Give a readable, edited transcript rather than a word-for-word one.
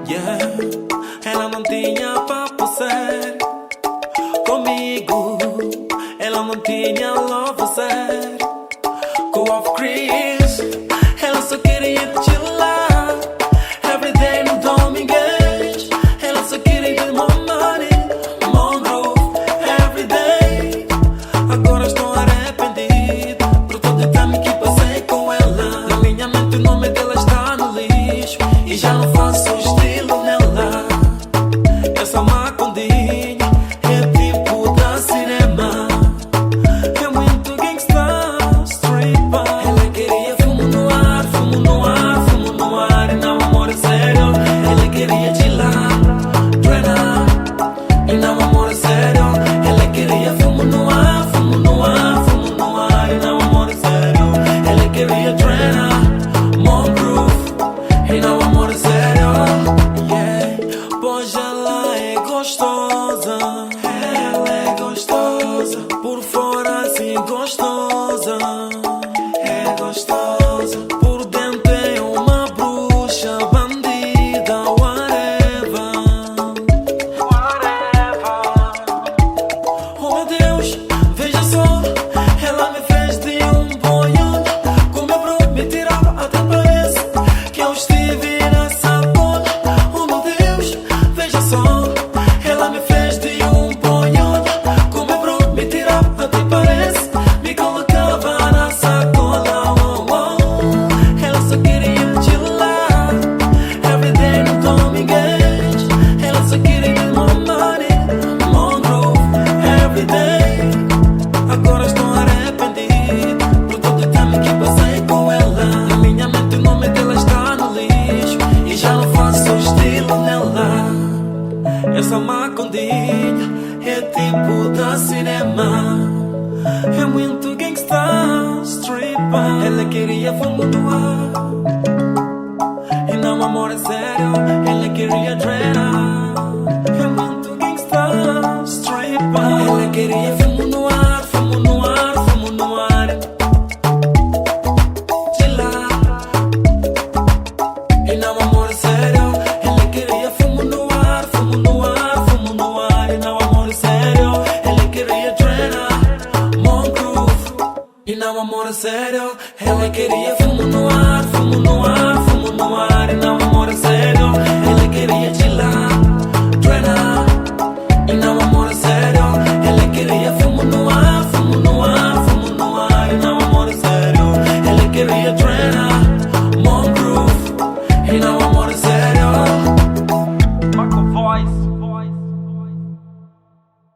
Yeah. Ela não tinha papo sério comigo, ela não tinha love sério. Go off Chris, ela só queria chilar. Everyday no dominguez, ela só queria ter more money, more groove. Everyday, agora estou arrependido por todo o time que passei com ela. Na minha mente o nome dela está no lixo e já não faço estilo nela. Essa macondinha é tipo da cinema, é muito gangsta, stripper. Ela queria fumo no ar, fumo no ar, fumo no ar. E não, amor, é sério. Ela queria chilar, treinar. E não, amor, é sério. Ela queria fumo no ar, fumo no ar, fumo no ar. E não, amor, é sério. Ela queria treinar, more groove. E não, amor, é sério. Yeah, pois ela é gostosa. Ela é gostosa, por fora assim gostosa. É gostosa, por dentro é uma bruxa, bandida, whatever. Oh meu Deus, veja só, ela me fez de boião. Como eu prometirava, até parece que eu estive nessa dor. Oh meu Deus, veja só, ela me fez de boião. Como eu prometirava, até parece me colocava na sacola. Oh, oh. Ela só queria chilar. Everyday no dominguez, ela só queria more money, more groove. Everyday, agora estou arrependido por todo o tempo que passei com ela. Na minha mente o nome dela está no lixo e já não faço estilo nela. Essa macondinha é tipo da cinema, é muito gangsta, stripper. Ela queria fumo no ar e não, amor, é sério. Ela queria treinar, é muito gangsta, stripper. Ela queria fumo no ar, fumo no ar, fumo no ar. Chilar. E não, amor, é sério. Ela queria fumo no ar, fumo no ar, fumo no ar. E não, amor, é sério. Ela queria treinar, more groove. E não, amor, é sério. Ela queria fumo no ar, fumo no ar.